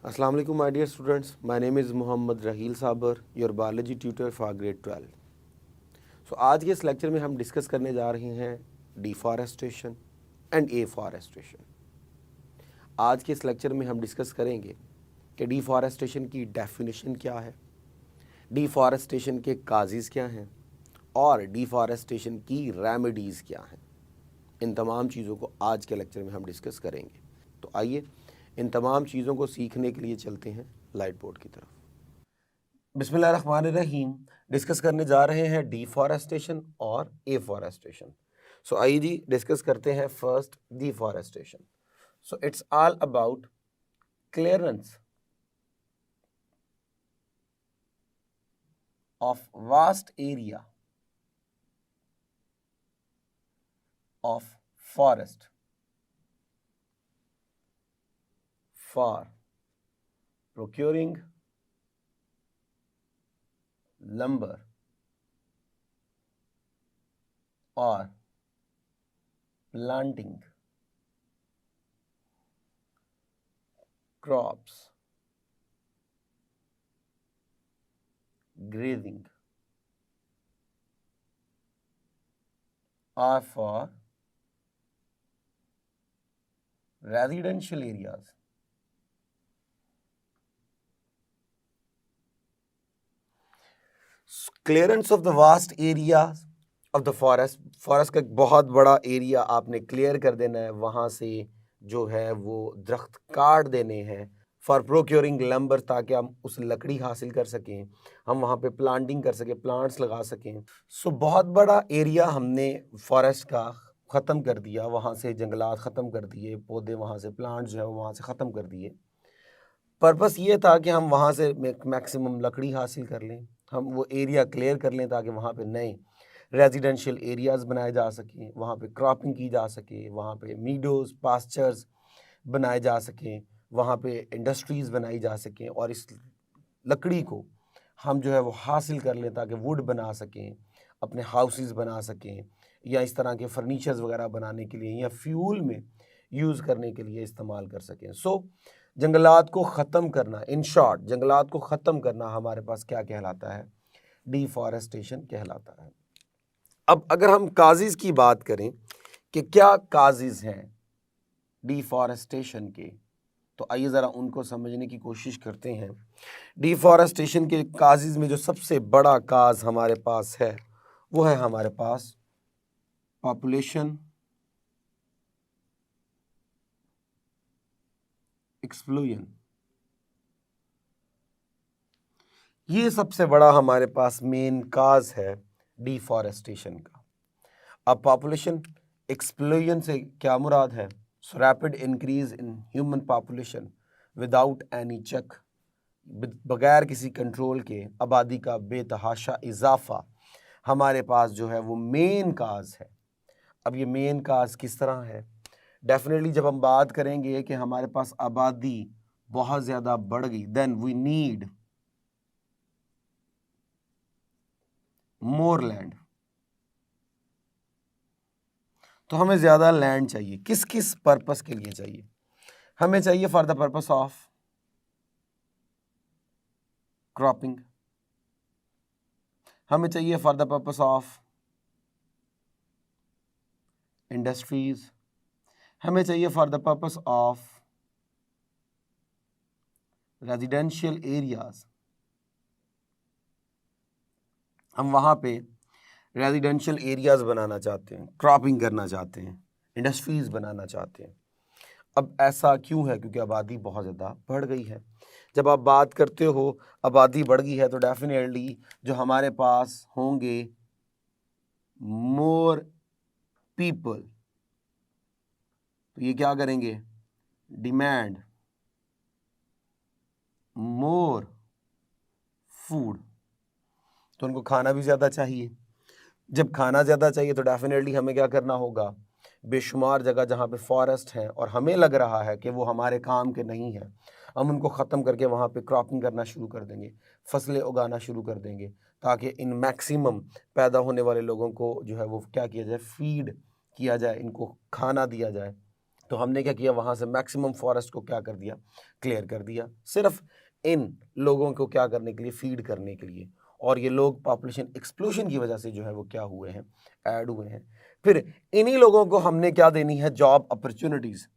Assalamu alaikum my dear students. My name is Muhammad Raheel Sabar, your biology tutor for grade 12. So आज के इस lecture में हम discuss करने जा रहे हैं डिफॉरेस्टेशन एंड एफॉरेस्टेशन। आज के इस लेक्चर में हम डिस्कस करेंगे कि डिफॉरेस्टेशन की डेफिनेशन क्या है, डिफॉरेस्टेशन के काजेज़ क्या हैं और डिफॉरेस्टेशन की रेमेडीज़ क्या हैं। इन तमाम चीज़ों को आज के लेक्चर में हम डिस्कस करेंगे। तो आइए इन तमाम चीज़ों को सीखने के लिए चलते हैं लाइट बोर्ड की तरफ। बिस्मिल्लाहिर्रहमानिर्रहीम। डिस्कस करने जा रहे हैं डिफॉरेस्टेशन और एफॉरेस्टेशन। सो आइए जी डिस्कस करते हैं first deforestation. So it's all about clearance of vast area of forest for procuring lumber or planting crops, grazing, or for residential areas. Clearance of the vast area of the forest. Forest का एक बहुत बड़ा area आपने clear कर देना है, वहाँ से जो है वो दरख्त काट देने हैं फॉर प्रोक्योरिंग लंबर, ताकि हम उस लकड़ी हासिल कर सकें, हम वहाँ पे प्लांटिंग कर सकें, प्लांट्स लगा सकें। सो बहुत बड़ा एरिया हमने फॉरेस्ट का ख़त्म कर दिया, वहाँ से जंगलात ख़त्म कर दिए, पौधे वहाँ से, प्लांट्स जो है वहाँ से ख़त्म कर दिए। पर्पस ये था कि हम वहाँ से मैक्सिमम लकड़ी हासिल कर लें, हम वो एरिया क्लियर कर लें ताकि वहाँ पे नए रेजिडेंशियल एरियाज़ बनाए जा सकें, वहाँ पे क्रॉपिंग की जा सके, वहाँ पे मीडोज़, पास्चर्स बनाए जा सकें, वहाँ पे इंडस्ट्रीज़ बनाई जा सकें और इस लकड़ी को हम जो है वो हासिल कर लें ताकि वुड बना सकें, अपने हाउसेस बना सकें, या इस तरह के फर्नीचर्स वगैरह बनाने के लिए या फ्यूल में यूज़ करने के लिए इस्तेमाल कर सकें। सो जंगलात को ख़त्म करना, इन शॉर्ट जंगलात को ख़त्म करना हमारे पास क्या कहलाता है? डिफॉरेस्टेशन कहलाता है। अब अगर हम काजेज़ की बात करें कि क्या काजेज़ हैं डिफॉरेस्टेशन के, तो आइए ज़रा उनको समझने की कोशिश करते हैं। डिफॉरेस्टेशन के काजेज़ में जो सबसे बड़ा काज हमारे पास है वो है हमारे पास पॉपुलेशन एक्सप्लोजन। ये सबसे बड़ा हमारे पास मेन काज है डिफॉरेस्टेशन का। अब पॉपुलेशन एक्सप्लोजन से क्या मुराद है? So rapid increase in human population without any check, बगैर किसी कंट्रोल के आबादी का बेतहाशा इजाफा हमारे पास जो है वो मेन काज है। अब ये मेन काज किस तरह है? डेफिनेटली जब हम बात करेंगे कि हमारे पास आबादी बहुत ज़्यादा बढ़ गई, then we need more land. तो हमें ज़्यादा लैंड चाहिए। किस किस पर्पस के लिए चाहिए? हमें चाहिए for the purpose of cropping, हमें चाहिए for the purpose of industries, हमें चाहिए for the purpose of residential areas. हम वहाँ पे रेजिडेंशियल एरियाज बनाना चाहते हैं, क्रॉपिंग करना चाहते हैं, इंडस्ट्रीज बनाना चाहते हैं। अब ऐसा क्यों है? क्योंकि आबादी बहुत ज़्यादा बढ़ गई है। जब आप बात करते हो आबादी बढ़ गई है तो डेफिनेटली जो हमारे पास होंगे मोर पीपल, तो ये क्या करेंगे? Demand more food. तो उनको खाना भी ज़्यादा चाहिए। जब खाना ज़्यादा चाहिए तो डेफिनेटली हमें क्या करना होगा? बेशुमार जगह जहाँ पे फॉरेस्ट हैं और हमें लग रहा है कि वो हमारे काम के नहीं हैं, हम उनको ख़त्म करके वहाँ पे क्रॉपिंग करना शुरू कर देंगे, फसलें उगाना शुरू कर देंगे, ताकि इन मैक्सिमम पैदा होने वाले लोगों को जो है वो क्या किया जाए? फीड किया जाए, इनको खाना दिया जाए, तो हमने क्या किया, वहाँ से मैक्सिमम फॉरेस्ट को क्या कर दिया, क्लियर कर दिया, सिर्फ इन लोगों को क्या करने के लिए, फीड करने के लिए। और ये लोग पॉपुलेशन एक्सप्लोजन की वजह से जो है वो क्या हुए हैं, ऐड हुए हैं। फिर इन्हीं लोगों को हमने क्या देनी है, job opportunities,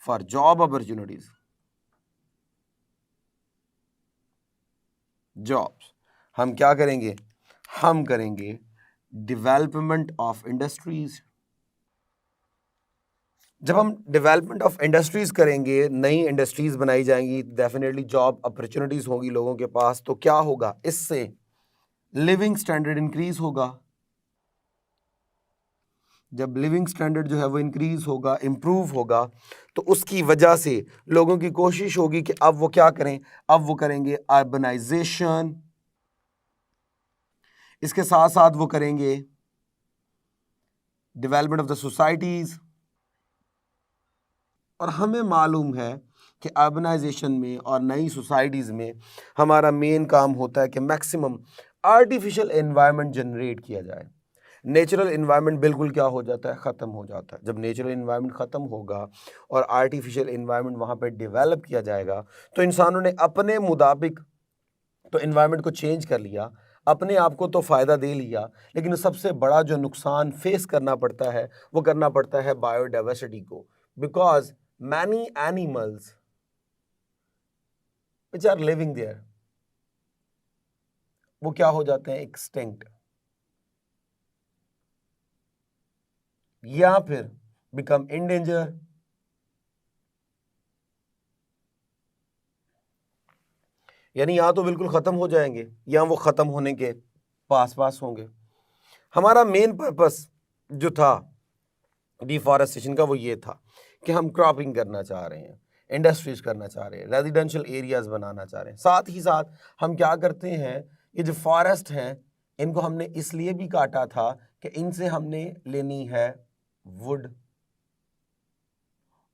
for job opportunities, jobs. हम क्या करेंगे, हम करेंगे डेवलपमेंट ऑफ इंडस्ट्रीज। जब हम डेवलपमेंट ऑफ इंडस्ट्रीज करेंगे, नई इंडस्ट्रीज बनाई जाएंगी, डेफिनेटली जॉब अपॉर्चुनिटीज होगी लोगों के पास, तो क्या होगा, इससे लिविंग स्टैंडर्ड इंक्रीज होगा। जब लिविंग स्टैंडर्ड जो है वो इंक्रीज होगा, इंप्रूव होगा, तो उसकी वजह से लोगों की कोशिश होगी कि अब वो क्या करें, अब वो करेंगे अर्बनाइजेशन, इसके साथ साथ वो करेंगे डेवलपमेंट ऑफ द सोसाइटीज। और हमें मालूम है कि अर्बनाइजेशन में और नई सोसाइटीज़ में हमारा मेन काम होता है कि मैक्सिमम आर्टिफिशियल एनवायरनमेंट जनरेट किया जाए। नेचुरल एनवायरनमेंट बिल्कुल क्या हो जाता है, ख़त्म हो जाता है। जब नेचुरल एनवायरनमेंट ख़त्म होगा और आर्टिफिशियल एनवायरनमेंट वहाँ पर डेवलप किया जाएगा, तो इंसानों ने अपने मुताबिक तो एनवायरनमेंट को चेंज कर लिया, अपने आप को तो फ़ायदा दे लिया, लेकिन सबसे बड़ा जो नुकसान फेस करना पड़ता है वो करना पड़ता है बायोडाइवर्सिटी को, because many animals which are living there वो क्या हो जाते हैं, एक्सटिंक्ट, या फिर बिकम इंडेंजर। यानी या तो बिल्कुल खत्म हो जाएंगे या वो खत्म होने के पास होंगे। हमारा मेन पर्पस जो था डिफॉरेस्टेशन का वो ये था कि हम क्रॉपिंग करना चाह रहे हैं, इंडस्ट्रीज करना चाह रहे हैं, रेजिडेंशियल एरियाज बनाना चाह रहे हैं। साथ ही साथ हम क्या करते हैं, ये जो फॉरेस्ट हैं इनको हमने इसलिए भी काटा था कि इनसे हमने लेनी है वुड,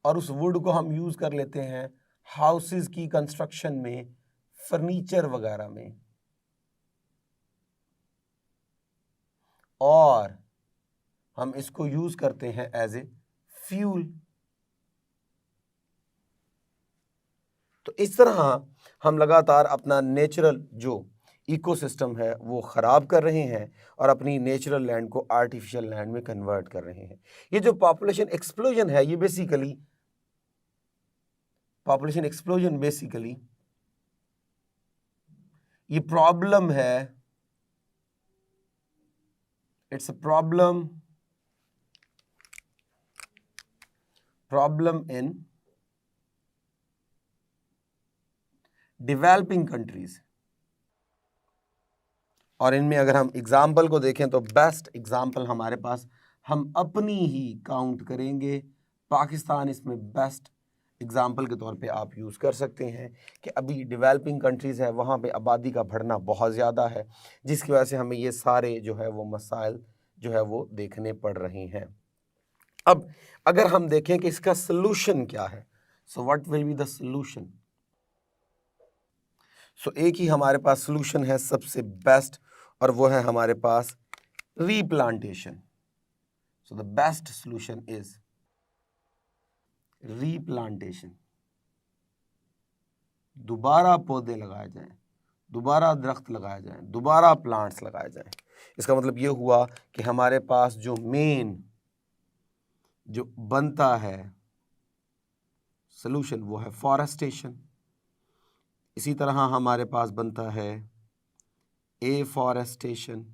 और उस वुड को हम यूज कर लेते हैं हाउसेस की कंस्ट्रक्शन में, फर्नीचर वगैरह में, और हम इसको यूज करते हैं एज ए फ्यूल। तो इस तरह हम लगातार अपना नेचुरल जो इकोसिस्टम है वो ख़राब कर रहे हैं और अपनी नेचुरल लैंड को आर्टिफिशियल लैंड में कन्वर्ट कर रहे हैं। ये जो पॉपुलेशन एक्सप्लोजन है, ये बेसिकली पॉपुलेशन एक्सप्लोजन बेसिकली ये प्रॉब्लम है, it's a problem in developing countries. और इनमें अगर हम एग्जाम्पल को देखें तो बेस्ट एग्जाम्पल हमारे पास, हम अपनी ही काउंट करेंगे, पाकिस्तान इसमें बेस्ट एग्जाम्पल के तौर पे आप यूज़ कर सकते हैं कि अभी डेवलपिंग कंट्रीज़ है, वहाँ पे आबादी का बढ़ना बहुत ज़्यादा है, जिसकी वजह से हमें ये सारे जो है वो मसाइल जो है वो देखने पड़ रहे हैं। अब अगर हम देखें कि इसका सलूशन क्या है, so what will be the solution. So एक ही हमारे पास सलूशन है सबसे बेस्ट, और वो है हमारे पास replantation. So the best solution is replantation. दोबारा पौधे लगाए जाएं, दोबारा दरख्त लगाए जाएं, दोबारा प्लांट्स लगाए जाएं। इसका मतलब ये हुआ कि हमारे पास जो मेन जो बनता है सॉल्यूशन वो है फॉरेस्टेशन। इसी तरह हमारे पास बनता है एफॉरेस्टेशन,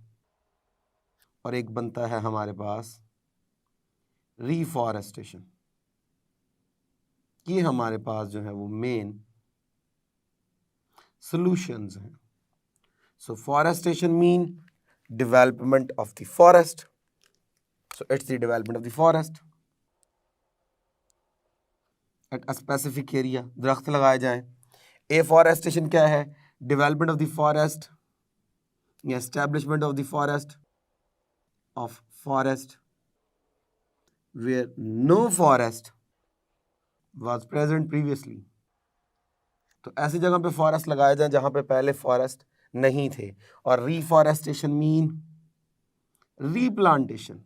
और एक बनता है हमारे पास रीफॉरेस्टेशन। ये हमारे पास जो है वो मेन सॉल्यूशंस हैं। So forestation mean development of the forest, so it's the development of the forest at a specific area, दरख्त लगाए जाएं। एफॉरेस्टेशन क्या है, डेवलपमेंट ऑफ द फॉरेस्ट या establishment of the forest where no forest was present previously। तो ऐसी जगह पे फॉरेस्ट लगाए जाए जहां पे पहले फॉरेस्ट नहीं थे। और reforestation mean replantation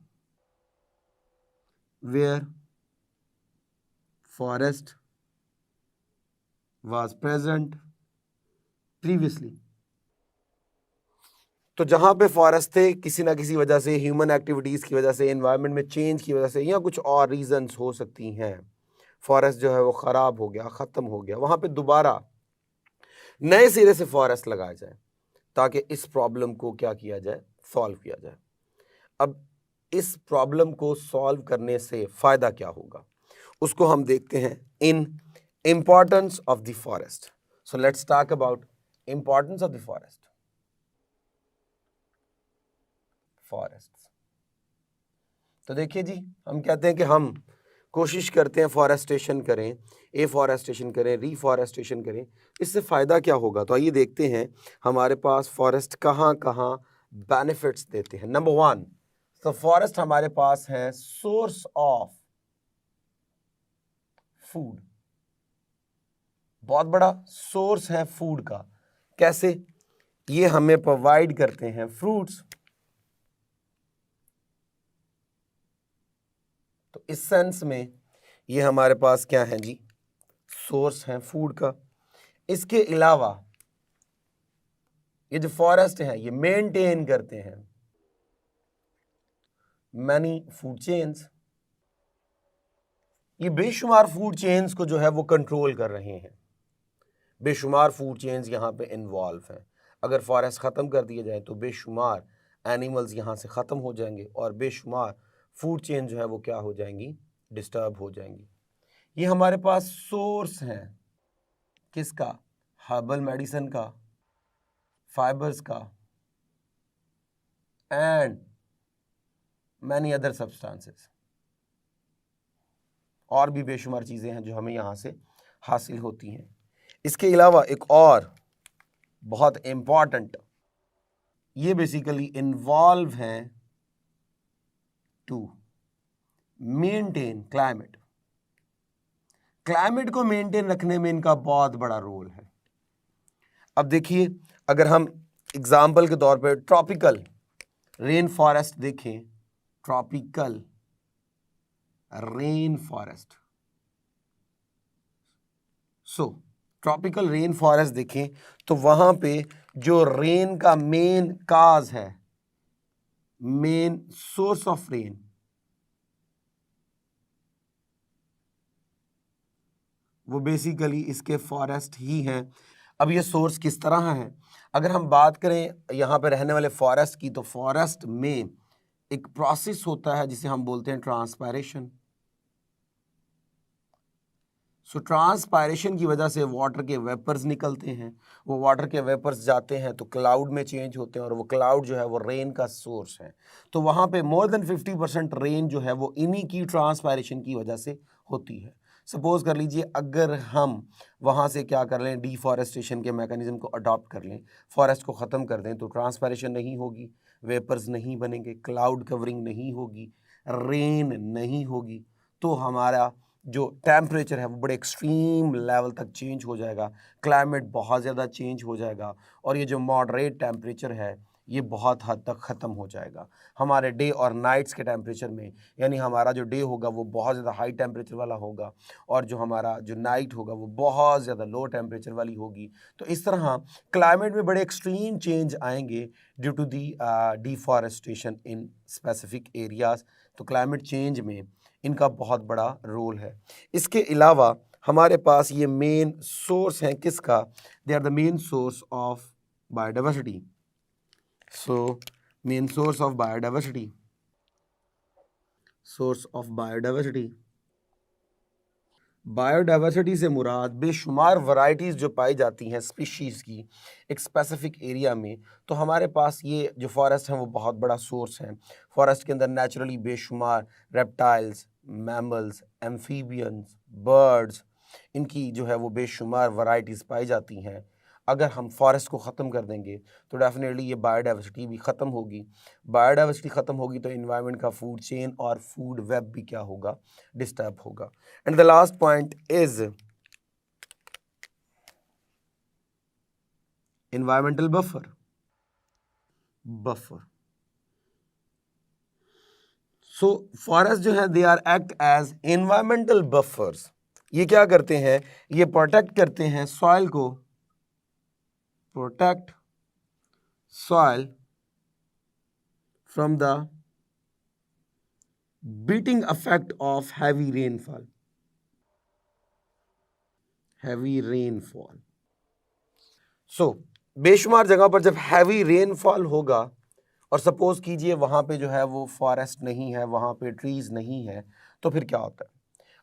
where forest was present previously. तो जहां पे फॉरेस्ट थे, किसी ना किसी वजह से, ह्यूमन एक्टिविटीज की वजह से, एनवायरनमेंट में चेंज की वजह से, या कुछ और रीजंस हो सकती हैं, फॉरेस्ट जो है वो खराब हो गया, खत्म हो गया, वहां पे दोबारा नए सिरे से फॉरेस्ट लगाया जाए ताकि इस प्रॉब्लम को क्या किया जाए, सॉल्व किया जाए। अब इस प्रॉब्लम को सॉल्व करने से फायदा क्या होगा, उसको हम देखते हैं in importance of the forest. So let's talk about importance of the forest. तो देखिए जी, हम कहते हैं कि हम कोशिश करते हैं फॉरेस्टेशन करें, एफॉरेस्टेशन करें, रीफॉरेस्टेशन करें, इससे फ़ायदा क्या होगा। तो आइए देखते हैं हमारे पास फॉरेस्ट कहाँ कहाँ बेनिफिट्स देते हैं। नंबर 1, तो फॉरेस्ट हमारे पास है सोर्स ऑफ फूड, बहुत बड़ा सोर्स है फूड का। कैसे? ये हमें प्रोवाइड करते हैं फ्रूट्स। तो इस सेंस में ये हमारे पास क्या है जी, सोर्स है फूड का। इसके अलावा ये जो फॉरेस्ट है ये मेंटेन करते हैं मैनी फूड चेन्स, ये बेशुमार फूड चेन्स को जो है वो कंट्रोल कर रहे हैं। बेशुमार फूड चेन्स यहाँ पे इन्वॉल्व हैं। अगर फॉरेस्ट ख़त्म कर दिए जाए तो बेशुमार एनिमल्स यहाँ से ख़त्म हो जाएंगे और बेशुमार फूड चेन जो है वो क्या हो जाएंगी, डिस्टर्ब हो जाएंगी। ये हमारे पास सोर्स हैं किसका, हर्बल मेडिसिन का, फाइबर्स का, एंड मैनी अदर सब्सटेंसेस, और भी बेशुमार चीज़ें हैं जो हमें यहाँ से हासिल होती हैं। इसके अलावा एक और बहुत इम्पॉर्टेंट, ये बेसिकली इन्वॉल्व हैं टू मेंटेन क्लाइमेट। क्लाइमेट को मेंटेन रखने में इनका बहुत बड़ा रोल है। अब देखिए, अगर हम एग्जाम्पल के तौर पे ट्रॉपिकल रेन फॉरेस्ट देखें, tropical rain forest, tropical rain forest देखें तो वहां पे जो रेन का मेन काज है, मेन सोर्स ऑफ रेन, वो बेसिकली इसके फॉरेस्ट ही हैं। अब ये सोर्स किस तरह है, अगर हम बात करें यहाँ पे रहने वाले फॉरेस्ट की, तो फॉरेस्ट में एक प्रोसेस होता है जिसे हम बोलते हैं ट्रांसपायरेशन। ट्रांसपायरेशन की वजह से वाटर के वेपर्स निकलते हैं, वो वाटर के वेपर्स जाते हैं तो क्लाउड में चेंज होते हैं, और वो क्लाउड जो है वो रेन का सोर्स है। तो वहाँ पे मोर देन 50% रेन जो है वो इन्हीं की ट्रांसपायरेशन की वजह से होती है। सपोज कर लीजिए, अगर हम वहाँ से क्या कर लें, डिफॉरेस्टेशन के मैकेनिज्म को अडॉप्ट कर लें, फॉरेस्ट को ख़त्म कर दें, तो ट्रांसपायरेशन नहीं होगी, वेपर्स नहीं बनेंगे, क्लाउड कवरिंग नहीं होगी, रेन नहीं होगी, तो हमारा जो टेम्परेचर है वो बड़े एक्सट्रीम लेवल तक चेंज हो जाएगा, क्लाइमेट बहुत ज़्यादा चेंज हो जाएगा, और ये जो मॉडरेट टेम्परेचर है ये बहुत हद तक ख़त्म हो जाएगा। हमारे डे और नाइट्स के टेम्परेचर में, यानी हमारा जो डे होगा वो बहुत ज़्यादा हाई टेम्परेचर वाला होगा, और जो हमारा जो नाइट होगा वो बहुत ज़्यादा लो टेम्परेचर वाली होगी। तो इस तरह क्लाइमेट में बड़े एक्सट्रीम चेंज आएंगे due to the deforestation in specific areas. तो क्लाइमेट चेंज में इनका बहुत बड़ा रोल है। इसके अलावा हमारे पास ये मेन सोर्स हैं किसका, they are the main source of biodiversity. Main source of biodiversity, source of biodiversity, biodiversity से मुराद बेशुमार वैरायटीज़ जो पाई जाती हैं स्पीशीज़ की एक स्पेसिफिक एरिया में। तो हमारे पास ये जो फॉरेस्ट हैं वो बहुत बड़ा सोर्स है। फॉरेस्ट के अंदर नेचुरली बेशुमार रेप्टाइल्स, मैमल्स, एम्फीबियंस, बर्ड्स, इनकी जो है वो बेशुमार वैरायटीज़ पाई जाती हैं। अगर हम फॉरेस्ट को ख़त्म कर देंगे तो डेफिनेटली ये बायोडाइवर्सिटी भी ख़त्म होगी। बायोडाइवर्सिटी ख़त्म होगी तो इन्वायरमेंट का फूड चेन और फूड वेब भी क्या होगा, डिस्टर्ब होगा। And the last point is environmental buffer. So forest जो है they are act as environmental buffers ये क्या करते हैं, ये प्रोटेक्ट करते हैं सॉइल को, protect soil from the beating effect of heavy rainfall, heavy rainfall. So बेशुमार जगह पर जब हैवी रेनफॉल होगा और सपोज कीजिए वहां पे जो है वो फॉरेस्ट नहीं है, वहां पे ट्रीज नहीं है, तो फिर क्या होता है,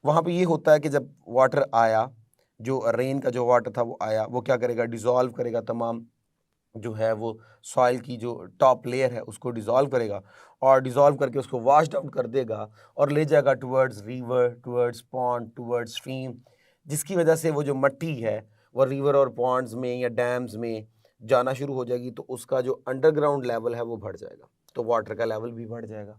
वहां पे ये होता है कि जब वाटर आया, जो रेन का जो वाटर था वो आया, वो क्या करेगा, डिसॉल्व करेगा तमाम जो है वो सॉइल की जो टॉप लेयर है उसको डिसॉल्व करेगा, और डिसॉल्व करके उसको वॉश आउट कर देगा और ले जाएगा towards river, towards pond, towards stream, जिसकी वजह से वो जो मट्टी है वो रिवर और पॉन्ड्स में या डैम्स में जाना शुरू हो जाएगी, तो उसका जो अंडरग्राउंड लेवल है वो बढ़ जाएगा, तो वाटर का लेवल भी बढ़ जाएगा।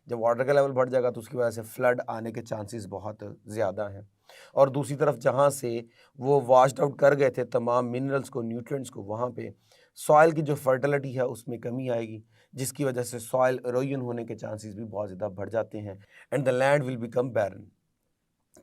जब वाटर का लेवल बढ़ जाएगा तो उसकी वजह से फ्लड आने के चांसेस बहुत ज़्यादा हैं। और दूसरी तरफ जहाँ से वो वॉश्ड आउट कर गए थे तमाम मिनरल्स को, न्यूट्रिएंट्स को, वहाँ पे सॉइल की जो फर्टिलिटी है उसमें कमी आएगी, जिसकी वजह से सॉइल इरोजन होने के चांसेस भी बहुत ज़्यादा बढ़ जाते हैं and the land will become barren.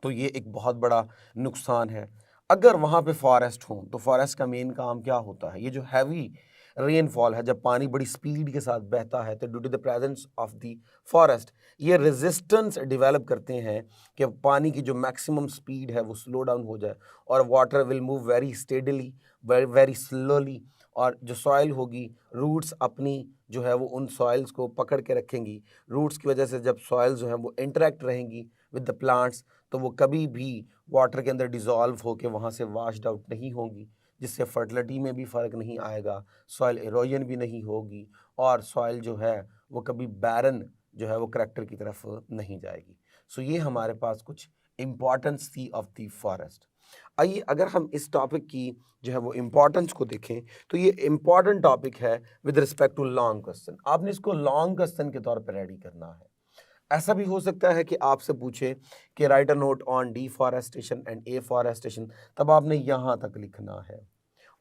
तो ये एक बहुत बड़ा नुकसान है। अगर वहाँ पे फॉरेस्ट हो तो फॉरेस्ट का मेन काम क्या होता है, ये जो हैवी रेनफॉल है, जब पानी बड़ी स्पीड के साथ बहता है तो due to the presence of the forest ये रेजिस्टेंस डेवलप करते हैं कि पानी की जो मैक्सिमम स्पीड है वो स्लो डाउन हो जाए और water will move very steadily, very slowly, और जो सॉइल होगी, रूट्स अपनी जो है वो उन सॉइल्स को पकड़ के रखेंगी। रूट्स की वजह से जब सॉइल जो है वो इंटरेक्ट रहेंगी विद द प्लांट्स, तो वो कभी भी वाटर के अंदर डिज़ोल्व होकर वहाँ से वाश्ड आउट नहीं होंगी, जिससे फर्टिलिटी में भी फ़र्क नहीं आएगा, सॉइल इरोजन भी नहीं होगी, और सॉइल जो है वो कभी बैरन जो है वो करैक्टर की तरफ नहीं जाएगी। सो ये हमारे पास कुछ इम्पॉर्टेंस थी ऑफ द फॉरेस्ट। आइए अगर हम इस टॉपिक की जो है वो इम्पॉर्टेंस को देखें तो ये इम्पॉर्टेंट टॉपिक है with respect to long question. आपने इसको लॉन्ग क्वेश्चन के तौर पर रेडी करना है। ऐसा भी हो सकता है कि आपसे पूछे कि right a note on deforestation and afforestation, तब आपने यहाँ तक लिखना है।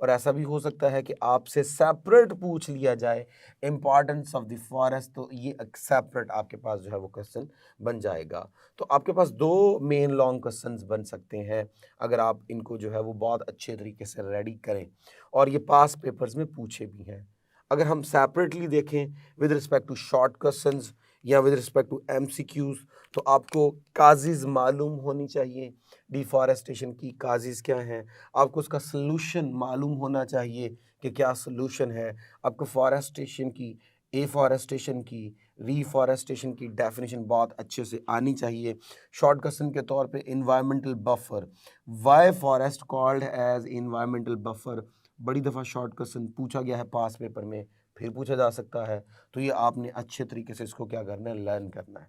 और ऐसा भी हो सकता है कि आपसे सेपरेट पूछ लिया जाए इम्पॉर्टेंस ऑफ द फॉरेस्ट, तो ये एक सेपरेट आपके पास जो है वो क्वेश्चन बन जाएगा। तो आपके पास दो मेन लॉन्ग क्वेश्चंस बन सकते हैं अगर आप इनको जो है वो बहुत अच्छे तरीके से रेडी करें, और ये पास पेपर्स में पूछे भी हैं। अगर हम सेपरेटली देखें with respect to short questions या विद रिस्पेक्ट टू एमसीक्यूज, तो आपको काजीज मालूम होनी चाहिए, डिफॉरेस्टेशन की काजीज क्या हैं, आपको उसका सलूशन मालूम होना चाहिए कि क्या सलूशन है, आपको फॉरेस्टेशन की, एफॉरेस्टेशन की, रीफॉरेस्टेशन की डेफिनेशन बहुत अच्छे से आनी चाहिए। शॉर्ट क्वेश्चन के तौर पे environmental buffer, why forest called as environmental buffer, बड़ी दफ़ा शॉर्ट क्वेश्चन पूछा गया है पास पेपर में, फिर पूछा जा सकता है, तो ये आपने अच्छे तरीके से इसको क्या करना है, लर्न करना है।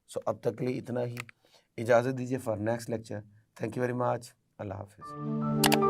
सो अब तक के लिए इतना ही, इजाज़त दीजिए for next lecture. Thank you very much, अल्लाह हाफिज़।